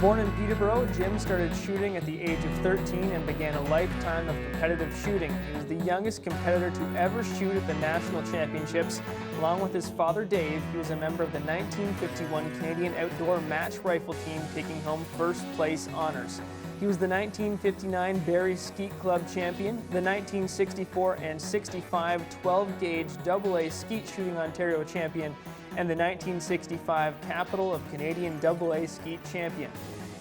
Born in Peterborough, Jim started shooting at the age of 13 and began a lifetime of competitive shooting. He was the youngest competitor to ever shoot at the national championships. Along with his father Dave, he was a member of the 1951 Canadian Outdoor Match Rifle team, taking home first place honors. He was the 1959 Barrie Skeet Club champion, the 1964 and 65 12-gauge AA Skeet Shooting Ontario champion, and the 1965 Capital of Canadian AA Skeet champion.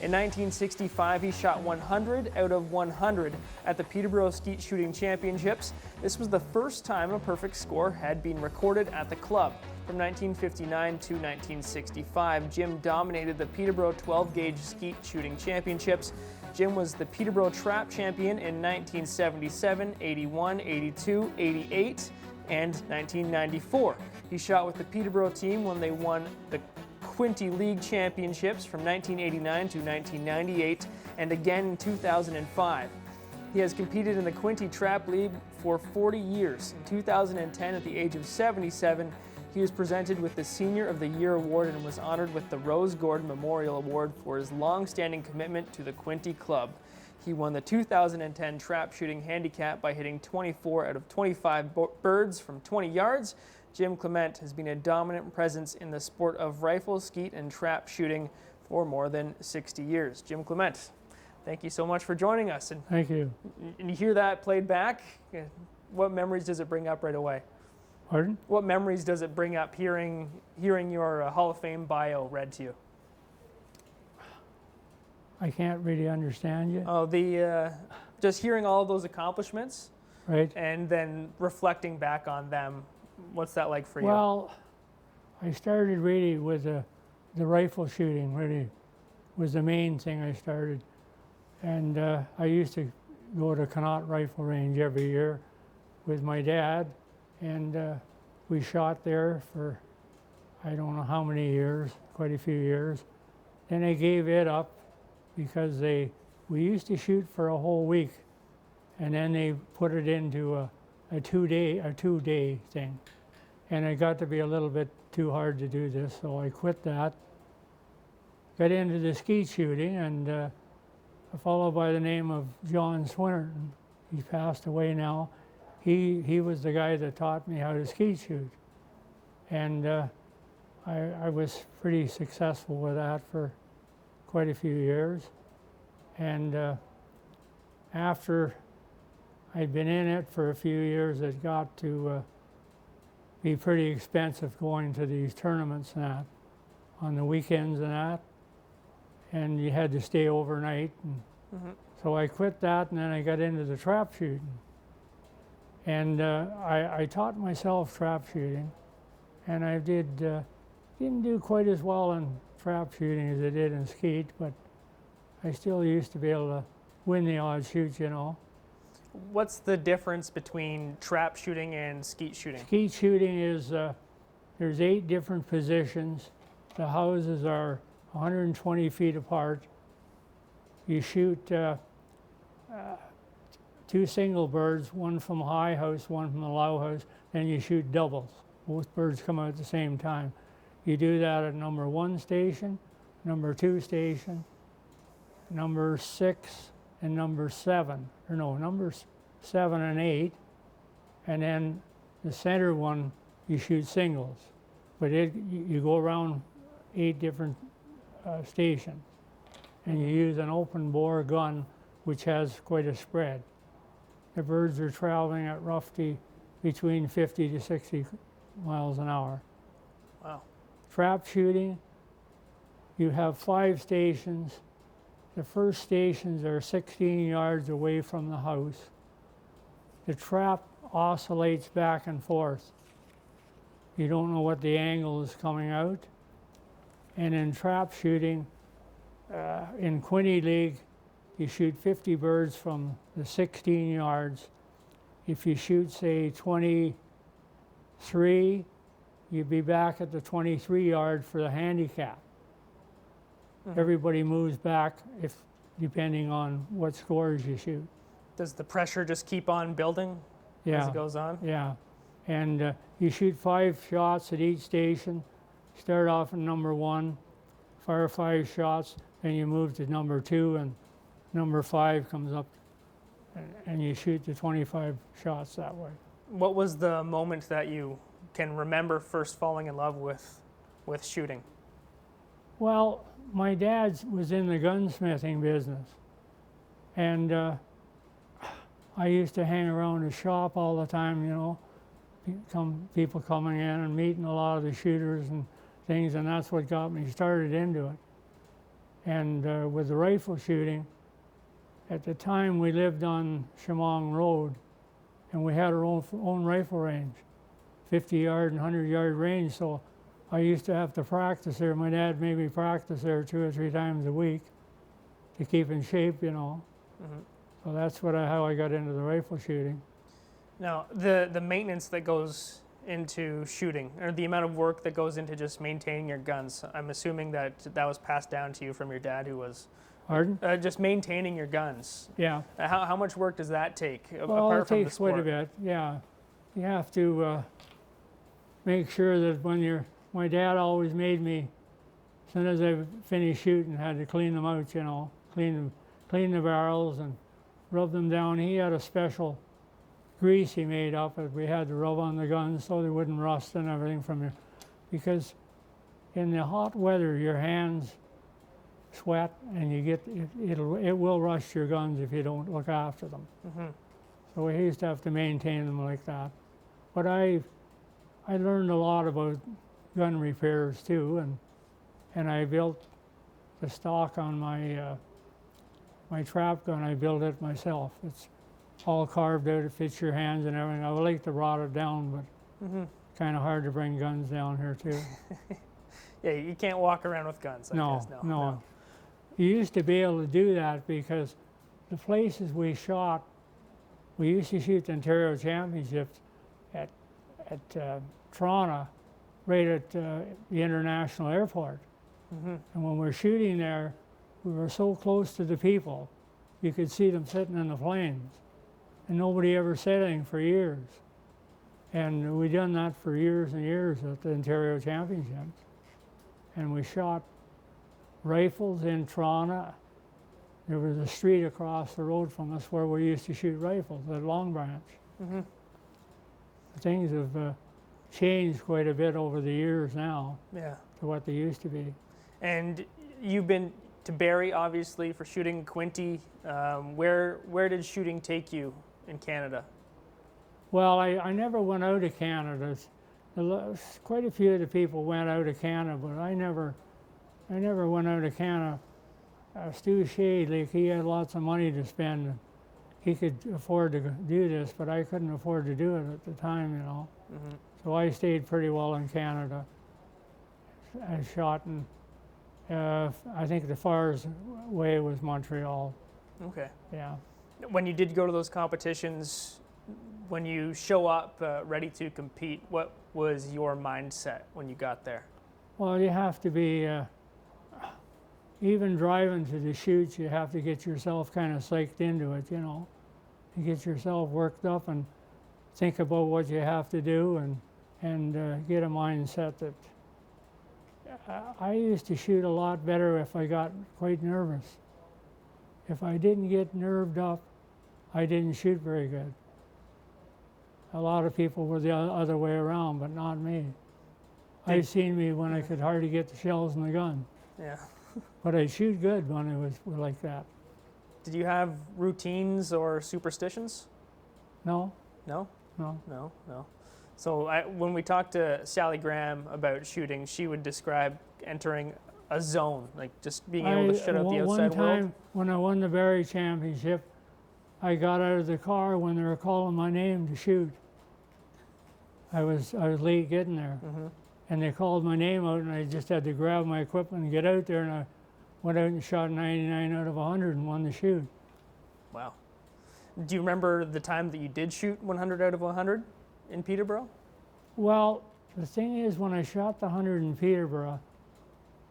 In 1965, he shot 100 out of 100 at the Peterborough Skeet Shooting Championships. This was the first time a perfect score had been recorded at the club. From 1959 to 1965, Jim dominated the Peterborough 12-gauge Skeet Shooting Championships. Jim was the Peterborough Trap Champion in 1977, 81, 82, 88, and 1994. He shot with the Peterborough team when they won the Quinte League Championships from 1989 to 1998, and again in 2005. He has competed in the Quinte Trap League for 40 years. In 2010, at the age of 77, he was presented with the Senior of the Year Award and was honored with the Rose Gordon Memorial Award for his long-standing commitment to the Quinte Club. He won the 2010 trap shooting handicap by hitting 24 out of 25 birds from 20 yards. Jim Clement has been a dominant presence in the sport of rifle, skeet, and trap shooting for more than 60 years. Jim Clement, thank you so much for joining us. And thank you. And you hear that played back, what memories does it bring up right away? Pardon? What memories does it bring up hearing your Hall of Fame bio read to you? I can't really understand you. Oh, just hearing all of those accomplishments, right? And then reflecting back on them. What's that like for you? Well, I started really with the rifle shooting. Really, was the main thing I started, and I used to go to Connaught Rifle Range every year with my dad, and we shot there for I don't know how many years, quite a few years. Then I gave it up because we used to shoot for a whole week, and then they put it into a two-day thing, and it got to be a little bit too hard to do this, so I quit that. Got into the skeet shooting, and a fellow by the name of John Swinnerton, he's passed away now. He was the guy that taught me how to skeet shoot, and I was pretty successful with that for quite a few years. And after I'd been in it for a few years, it got to be pretty expensive going to these tournaments and that, on the weekends and that, and you had to stay overnight. And so I quit that, and then I got into the trap shooting. And I taught myself trap shooting, and I didn't do quite as well in trap shooting as I did in skeet, but I still used to be able to win the odd shoot, you know. What's the difference between trap shooting and skeet shooting? Skeet shooting is, there's 8 different positions. The houses are 120 feet apart. You shoot 2 single birds, one from the high house, one from the low house, then you shoot doubles. Both birds come out at the same time. You do that at number 1 station, number 2 station, number 6 and number 7, or no, numbers 7 and 8, and then the center one you shoot singles. But you go around 8 different stations, and you use an open bore gun which has quite a spread. The birds are traveling at roughly between 50 to 60 miles an hour. Wow. Trap shooting, you have 5 stations. The first stations are 16 yards away from the house. The trap oscillates back and forth. You don't know what the angle is coming out. And in trap shooting, in Quinte League, you shoot 50 birds from the 16 yards. If you shoot, say, 23, you'd be back at the 23 yard for the handicap. Everybody moves back depending on what scores you shoot. Does the pressure just keep on building as it goes on? Yeah, and you shoot 5 shots at each station. Start off at number 1, fire 5 shots, then you move to number 2, and number 5 comes up, and you shoot the 25 shots that way. What was the moment that you can remember first falling in love with shooting? Well, my dad was in the gunsmithing business, and I used to hang around his shop all the time, you know, people coming in and meeting a lot of the shooters and things, and that's what got me started into it. And with the rifle shooting, at the time we lived on Chemong Road, and we had our own rifle range, 50-yard and 100-yard range, so I used to have to practice there. My dad made me practice there 2 or 3 times a week to keep in shape, you know. Mm-hmm. So that's how I got into the rifle shooting. Now, the maintenance that goes into shooting, or the amount of work that goes into just maintaining your guns, I'm assuming that was passed down to you from your dad, who was... Pardon? Just maintaining your guns. Yeah. How much work does that take, Well, apart it from the takes sport? quite a bit, yeah. You have to make sure that my dad always made me, as soon as I finished shooting, had to clean them out, you know, clean the barrels and rub them down. He had a special grease he made up that we had to rub on the guns so they wouldn't rust and everything from you. Because in the hot weather, your hands sweat, and it will rust your guns if you don't look after them. Mm-hmm. So we used to have to maintain them like that. But I learned a lot about gun repairs too, and I built the stock on my trap gun. I built it myself. It's all carved out. It fits your hands and everything. I would like to rot it down, but Mm-hmm. kind of hard to bring guns down here too. Yeah, you can't walk around with guns, I guess. No. You used to be able to do that because the places we shot, we used to shoot the Ontario Championships at Toronto, right at the International Airport. Mm-hmm. And when we're shooting there, we were so close to the people, you could see them sitting in the planes. And nobody ever said anything for years. And we done that for years and years at the Ontario Championships. And we shot rifles in Toronto. There was a street across the road from us where we used to shoot rifles at Long Branch. Mm-hmm. Things have changed quite a bit over the years now. Yeah. To what they used to be. And you've been to Barrie, obviously, for shooting Quinte. Where did shooting take you in Canada? Well, I never went out of Canada. Quite a few of the people went out of Canada, but I never went out of Canada. Stu Shade, like, he had lots of money to spend. He could afford to do this, but I couldn't afford to do it at the time, you know. Mm-hmm. So I stayed pretty well in Canada. I shot in, I think the farthest way was Montreal. Okay. Yeah. When you did go to those competitions, when you show up ready to compete, what was your mindset when you got there? Well, you have to be, even driving to the shoots, you have to get yourself kind of psyched into it, you know. You get yourself worked up and think about what you have to do and get a mindset that I used to shoot a lot better if I got quite nervous. If I didn't get nerved up, I didn't shoot very good. A lot of people were the other way around, but not me. I've seen me when I could hardly get the shells in the gun. Yeah. But I shoot good when it was like that. Did you have routines or superstitions? No, No? no. No, no. So when we talked to Sally Graham about shooting, she would describe entering a zone, like just being able to shut out the outside One time world. when I won the Barrie Championship, I got out of the car when they were calling my name to shoot. I was late getting there. Mm-hmm. And they called my name out, and I just had to grab my equipment and get out there, and I went out and shot 99 out of 100 and won the shoot. Wow. Do you remember the time that you did shoot 100 out of 100 in Peterborough? Well, the thing is, when I shot the 100 in Peterborough,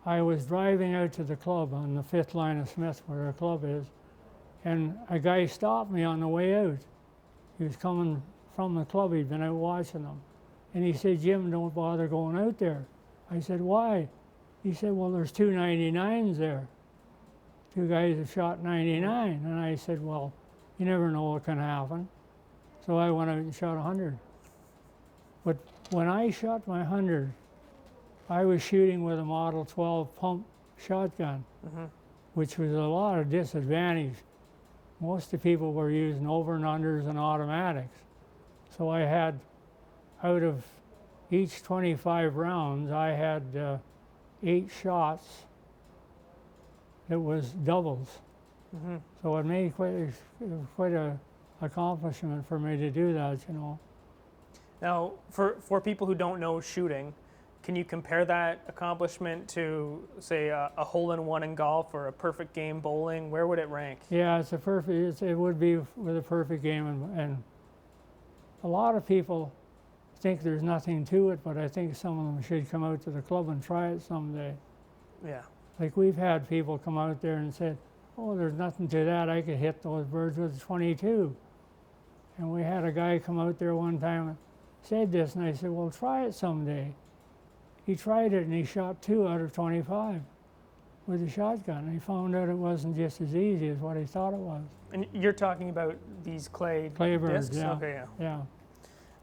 I was driving out to the club on the 5th line of Smith, where our club is, and a guy stopped me on the way out. He was coming from the club. He'd been out watching them. And he said, "Jim, don't bother going out there." I said, "Why?" He said, "Well, there's 299s there." two guys have shot 99. And I said, well, you never know what can happen. So I went out and shot 100. But when I shot my 100, I was shooting with a Model 12 pump shotgun, which was a lot of disadvantage. Most of the people were using over and unders and automatics. So I had, out of each 25 rounds, I had 8 shots. It was doubles. So it made quite a accomplishment for me to do that, you know. Now, for people who don't know shooting, can you compare that accomplishment to, say, a hole-in-one in golf or a perfect game bowling? Where would it rank? Yeah, it would be with a perfect game, and a lot of people think there's nothing to it, but I think some of them should come out to the club and try it someday. Yeah. Like we've had people come out there and said, oh, there's nothing to that, I could hit those birds with a 22. And we had a guy come out there one time and said this, and I said, well, try it someday. He tried it and he shot 2 out of 25 with a shotgun. And he found out it wasn't just as easy as what he thought it was. And you're talking about these clay birds, discs? yeah. Okay, Yeah.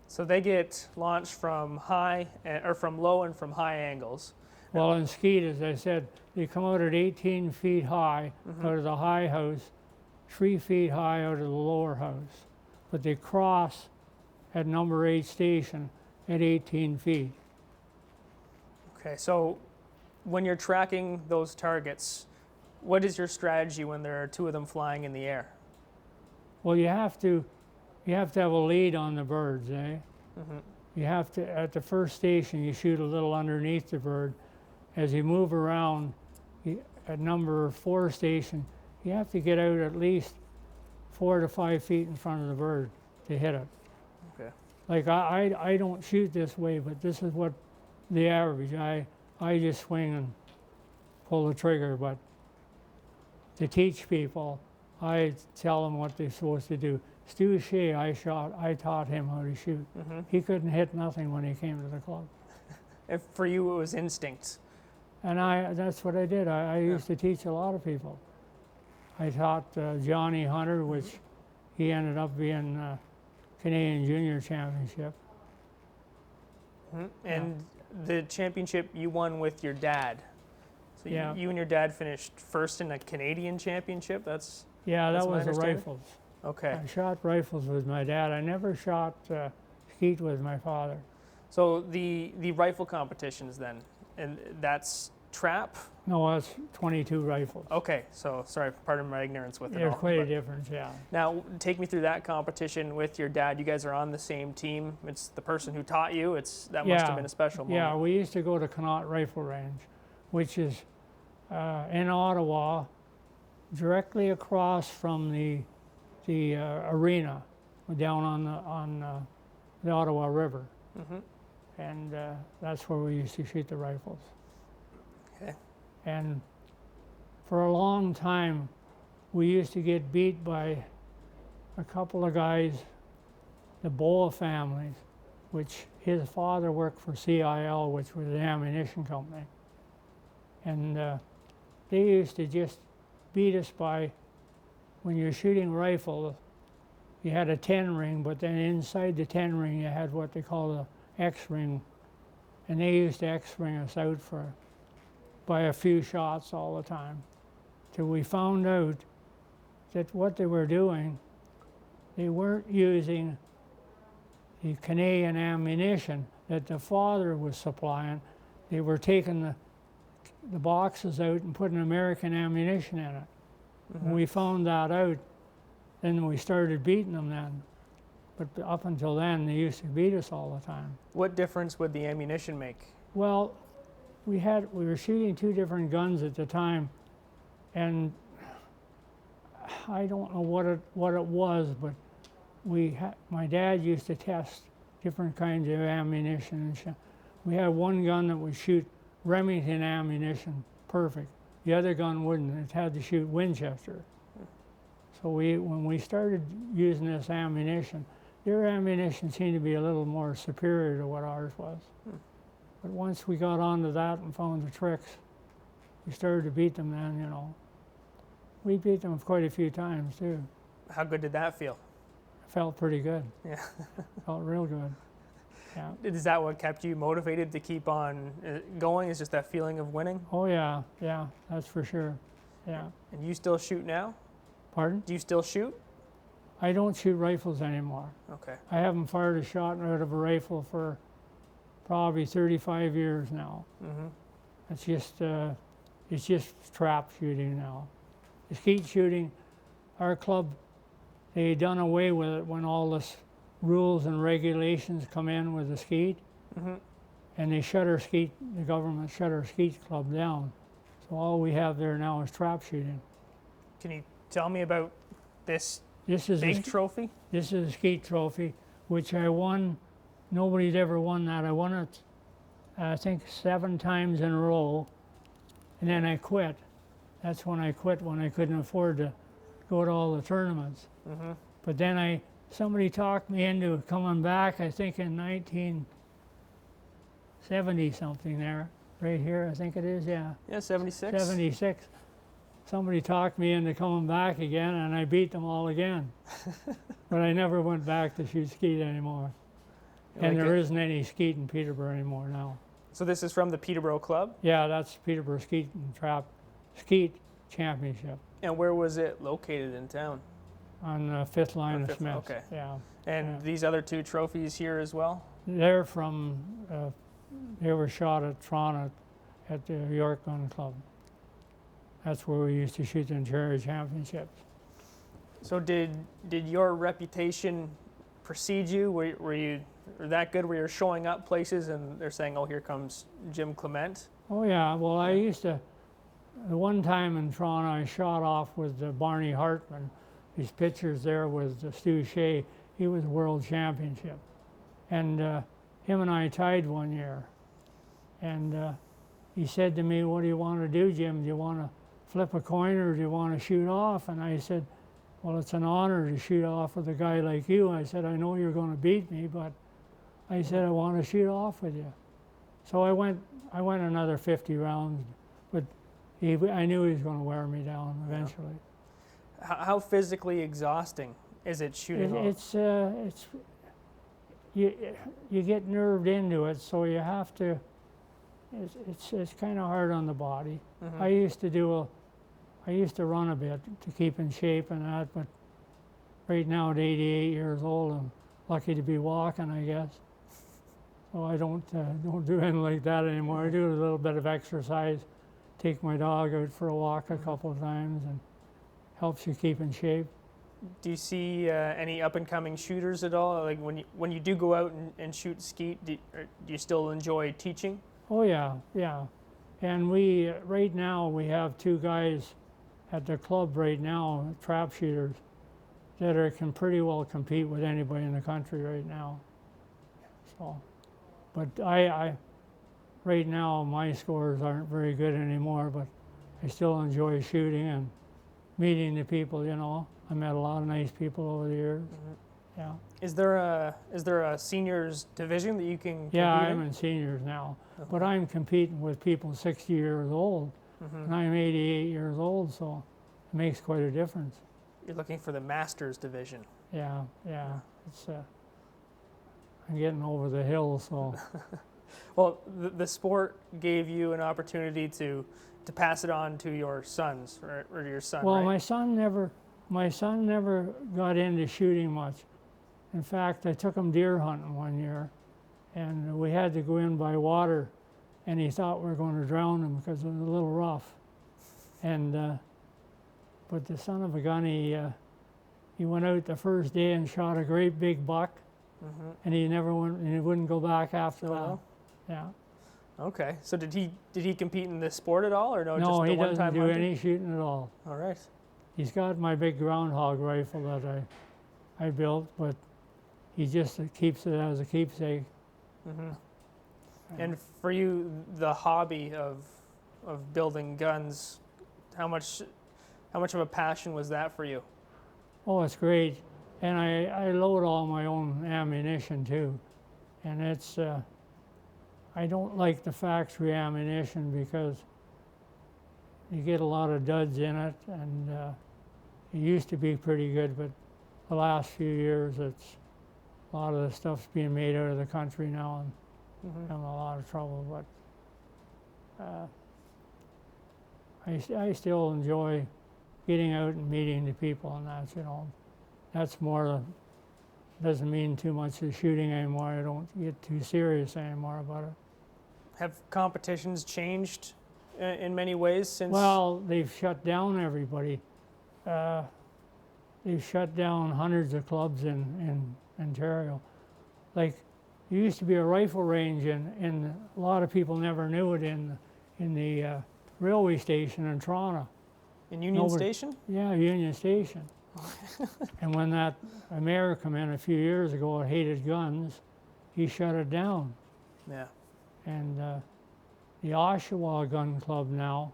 So they get launched from high, or from low and from high angles. Well, in skeet, as I said, they come out at 18 feet high out of the high house, 3 feet high out of the lower house. But they cross at number 8 station at 18 feet. Okay, so when you're tracking those targets, what is your strategy when there are 2 of them flying in the air? Well, you have to have a lead on the birds, eh? You have to, at the first station, you shoot a little underneath the bird. As you move around, at number 4 station, you have to get out at least 4 to 5 feet in front of the bird to hit it. Okay. Like I don't shoot this way, but this is what the average. I just swing and pull the trigger, but to teach people, I tell them what they're supposed to do. Stu Shea, I taught him how to shoot. He couldn't hit nothing when he came to the club. If for you it was instinct. And that's what I did. I used to teach a lot of people. I taught Johnny Hunter, which he ended up being Canadian Junior Championship. And the championship you won with your dad. So you and your dad finished first in a Canadian championship? That was the rifles. Okay. I shot rifles with my dad. I never shot skeet with my father. So the rifle competitions then, and that's trap? No, that's 22 rifles. Okay, so sorry, pardon my ignorance with it all. There's quite a difference, yeah. Now, take me through that competition with your dad. You guys are on the same team. It's the person who taught you. That must have been a special moment. Yeah, we used to go to Clement Rifle Range, which is in Ottawa, directly across from the arena, down on the Ottawa River. And that's where we used to shoot the rifles. Okay. And for a long time, we used to get beat by a couple of guys, the Boa families, which his father worked for CIL, which was an ammunition company. And they used to just beat us by, when you're shooting rifle, you had a 10 ring, but then inside the 10 ring you had what they call the X ring, and they used to X ring us out by a few shots all the time, till we found out that what they were doing, they weren't using the Canadian ammunition that the father was supplying. They were taking the boxes out and putting American ammunition in it. When we found that out, then we started beating them then. But up until then, they used to beat us all the time. What difference would the ammunition make? Well, we were shooting 2 different guns at the time, and I don't know what it was, but my dad used to test different kinds of ammunition. We had one gun that would shoot Remington ammunition perfect. The other gun wouldn't. It had to shoot Winchester. So when we started using this ammunition, their ammunition seemed to be a little more superior to what ours was. But once we got onto that and found the tricks, we started to beat them then, you know. We beat them quite a few times too. How good did that feel? Felt pretty good. Yeah. Felt real good. Yeah. Is that what kept you motivated to keep on going? Is just that feeling of winning? Oh yeah, yeah, that's for sure. Yeah. And you still shoot now? Pardon? Do you still shoot? I don't shoot rifles anymore. Okay. I haven't fired a shot out of a rifle for probably 35 years now. Mm-hmm. It's just trap shooting now. The skeet shooting, our club, they done away with it when all this rules and regulations come in with the skeet, Mm-hmm. and they shut our skeet, the government shut our skeet club down. So all we have there now is trap shooting. Can you tell me about this This is big trophy? This is a skeet trophy, which I won. Nobody's ever won that. I won it, I think, 7 times in a row, and then I quit. That's when I quit, when I couldn't afford to go to all the tournaments. Mm-hmm. But then somebody talked me into coming back, I think in 1970 something there, right here, I think it is, yeah. Yeah, 76. 76. Somebody talked me into coming back again, and I beat them all again. But I never went back to shoot skeet anymore. And there isn't any skeet in Peterborough anymore now. So this is from the Peterborough Club? Yeah, that's Peterborough Skeet and Trap Skeet Championship And where was it located in town? on the 5th line On of Fifth, Smith. okay. Yeah. And Yeah. these other 2 trophies here as well? They're from, they were shot at Toronto at the York Gun Club. That's where we used to shoot the Ontario Championships. So did your reputation precede you? Were you that good where you're showing up places and they're saying, oh, here comes Jim Clement? Oh yeah, well I used to, the one time in Toronto I shot off with Barney Hartman. His pictures there with Stu Shea. He was world championship. And him and I tied one year. And he said to me, what do you want to do, Jim? Do you want to flip a coin or do you want to shoot off? And I said, well, it's an honor to shoot off with a guy like you. I said, I know you're going to beat me, but I said, I want to shoot off with you. So I went another 50 rounds, but I knew he was going to wear me down eventually. How physically exhausting is it shooting off? You get nerved into it, so you have to. It's kind of hard on the body. Mm-hmm. I used to run a bit to keep in shape and that, but right now at 88 years old, I'm lucky to be walking, I guess. So I don't do anything like that anymore. I do a little bit of exercise, take my dog out for a walk a couple of times, and helps you keep in shape. Do you see any up-and-coming shooters at all? Like when you do go out and shoot skeet, do you still enjoy teaching? Oh yeah, yeah. And right now we have 2 guys at the club right now, trap shooters, that can pretty well compete with anybody in the country right now. So, but right now my scores aren't very good anymore, but I still enjoy shooting and meeting the people, you know. I met a lot of nice people over the years. Mm-hmm. Yeah. Is there a seniors division that you can compete Yeah, in? I'm in seniors now, Okay. but I'm competing with people 60 years old, Mm-hmm. and I'm 88 years old, so it makes quite a difference. You're looking for the masters division. Yeah, yeah. It's I'm getting over the hill, so Well, the sport gave you an opportunity to pass it on to your sons or your son, well, right? my son never got into shooting much. In fact, I took him deer hunting one year, and we had to go in by water, and he thought we were going to drown him because it was a little rough. And but the son of a gun, he went out the first day and shot a great big buck, Mm-hmm. and he never went, and he wouldn't go back after Oh, that. no? Yeah. Okay. So did he compete in this sport at all, or no? No, just the he one-time doesn't do hunting? any shooting at all. All right. He's got my big groundhog rifle that I built, but he just keeps it as a keepsake. Mm-hmm. And for you, the hobby of building guns, how much of a passion was that for you? Oh, it's great. And I load all my own ammunition too. And it's, I don't like the factory ammunition because you get a lot of duds in it, and it used to be pretty good, but the last few years, it's a lot of the stuff's being made out of the country now, and I'm in a lot of trouble. But I still enjoy getting out and meeting the people, and that's, you know, that's more. Doesn't mean too much of shooting anymore. I don't get too serious anymore about it. Have competitions changed in many ways since? Well, they've shut down everybody. They've shut down hundreds of clubs in Ontario. Like, there used to be a rifle range, and a lot of people never knew it in the railway station in Toronto. In Union Station? Yeah, Union Station. And when that mayor came in a few years ago and hated guns, he shut it down. Yeah. And the Oshawa Gun Club now,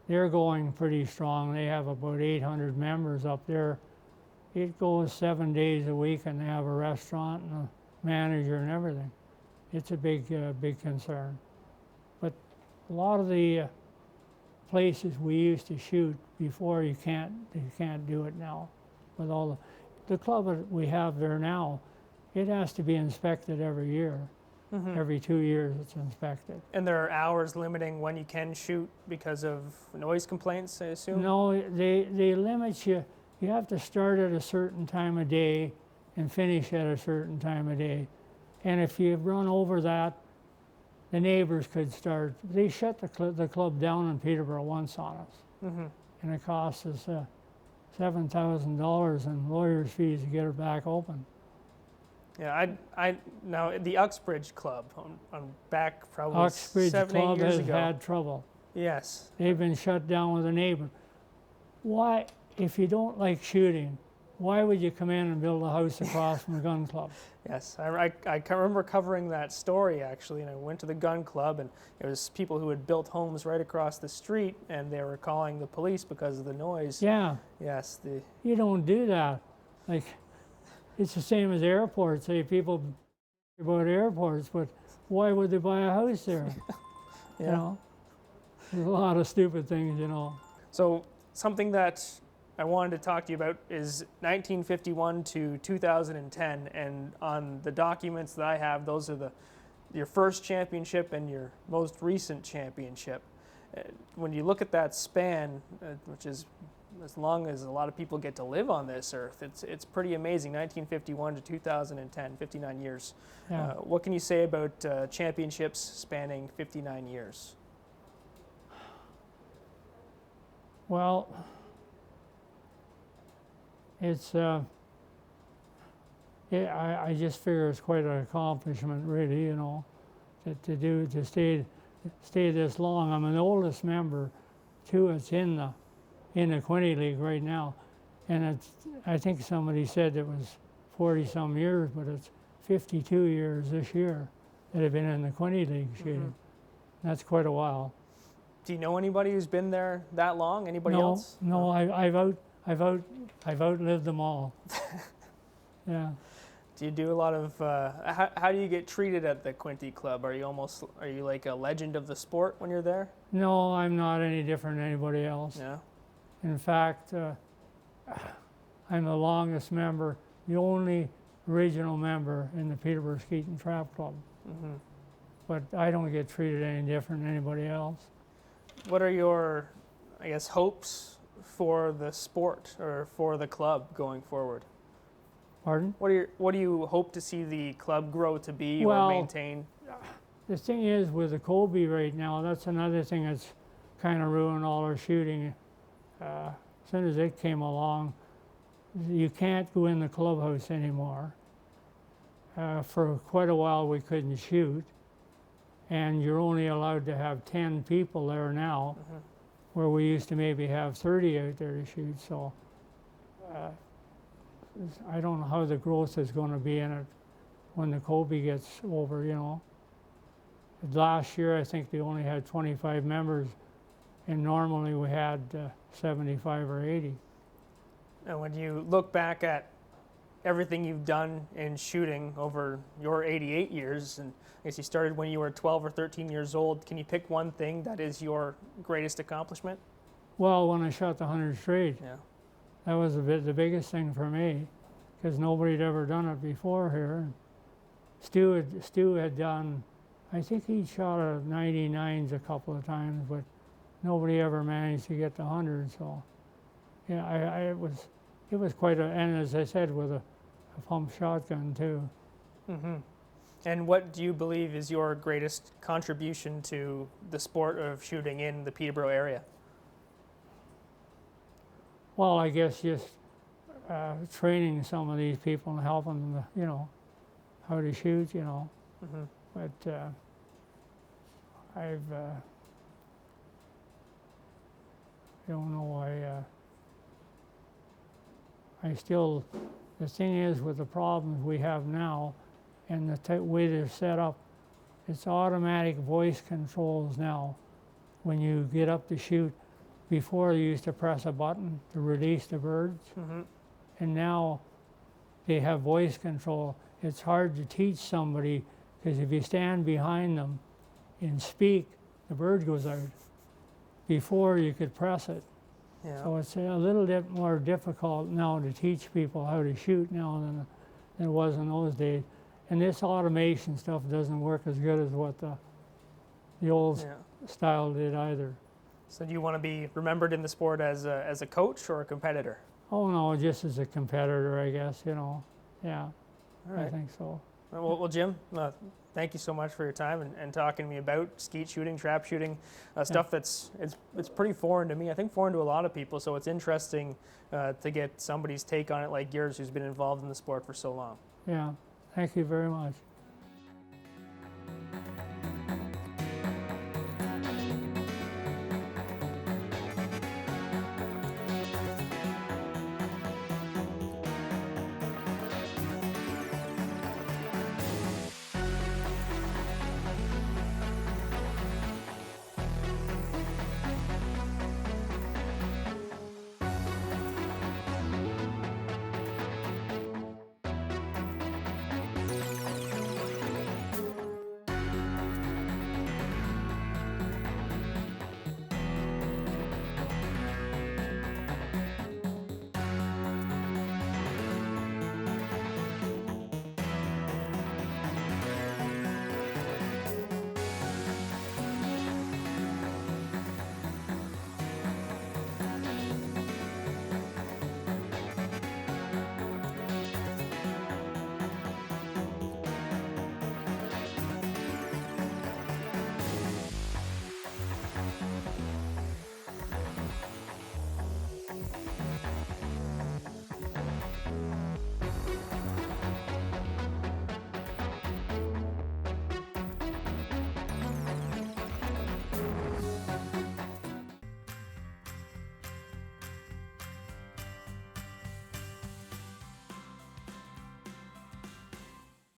they're going pretty strong. They have about 800 members up there. It goes 7 days a week, and they have a restaurant and a manager and everything. It's a big concern. But a lot of the places we used to shoot before, you can't do it now. With all the club that we have there now, it has to be inspected every year. Every 2 years it's inspected. And there are hours limiting when you can shoot because of noise complaints, I assume? No, they limit you. You have to start at a certain time of day and finish at a certain time of day. And if you run over that, the neighbors could start. They shut the club down in Peterborough once on us. And it cost us $7,000 in lawyer's fees to get it back open. Yeah, now the Uxbridge Club, I'm back probably Uxbridge 7, 8 Club years has ago. had trouble. Yes. They've been shut down with a neighbor. Why, if you don't like shooting, why would you come in and build a house across from a gun club? Yes, I remember covering that story actually, and I went to the gun club, and it was people who had built homes right across the street, and they were calling the police because of the noise. Yeah. Yes. You don't do that. Like, it's the same as airports. Say people about airports, but why would they buy a house there? Yeah. You know, there's a lot of stupid things, you know. So something that I wanted to talk to you about is 1951 to 2010, and on the documents that I have, those are your first championship and your most recent championship. When you look at that span, which is as long as a lot of people get to live on this earth, it's pretty amazing. 1951 to 2010, 59 years. Yeah. What can you say about championships spanning 59 years? Well, it's I just figure it's quite an accomplishment, really, you know, to stay this long. I'm the oldest member, too. It's in the Quinte League right now, and I think somebody said it was 40-some years, but it's 52 years this year that have been in the Quinte League shooting. That's quite a while. Do you know anybody who's been there that long? Anybody else? No, I've outlived them all. Yeah. Do you do a lot of? How do you get treated at the Quinte Club? Are you like a legend of the sport when you're there? No, I'm not any different than anybody else. Yeah. In fact, I'm the longest member, the only original member in the Peterborough Skeet and Trap Club. But I don't get treated any different than anybody else. What are your, I guess, hopes for the sport or for the club going forward? Pardon? What do you hope to see the club grow to be Well, or maintain? The thing is, with the Kobe right now, that's another thing that's kind of ruined all our shooting. As soon as it came along, you can't go in the clubhouse anymore. For quite a while we couldn't shoot, and you're only allowed to have 10 people there now, where we used to maybe have 30 out there to shoot. So I don't know how the growth is going to be in it when the Kobe gets over, you know. Last year I think they only had 25 members, and normally we had 75 or 80. And when you look back at everything you've done in shooting over your 88 years, and I guess you started when you were 12 or 13 years old, can you pick one thing that is your greatest accomplishment? Well, when I shot the 100 straight, Yeah. that was the biggest thing for me, because nobody had ever done it before here. Stu had done, I think he shot a 99s a couple of times, but nobody ever managed to get the 100. So, yeah, it was quite a, and as I said, with a pump shotgun too. Mm-hmm. And what do you believe is your greatest contribution to the sport of shooting in the Peterborough area? Well, I guess just training some of these people and helping them, how to shoot, Mm-hmm. But I've, I don't know, I still, the thing is with the problems we have now and the way they're set up, it's automatic voice controls now. When you get up to shoot, before you used to press a button to release the birds, Mm-hmm. and now they have voice control. It's hard to teach somebody, because if you stand behind them and speak, the bird goes out. Before you could press it. Yeah. So it's a little bit more difficult now to teach people how to shoot now than it was in those days. And this automation stuff doesn't work as good as what the old Yeah. style did either. So do you want to be remembered in the sport as a coach or a competitor? Oh no, just as a competitor, I guess, Yeah, All right. I think so. Well, Jim, thank you so much for your time and talking to me about skeet shooting, trap shooting, stuff that's it's pretty foreign to me. I think foreign to a lot of people. So it's interesting to get somebody's take on it like yours, who's been involved in the sport for so long. Yeah, thank you very much.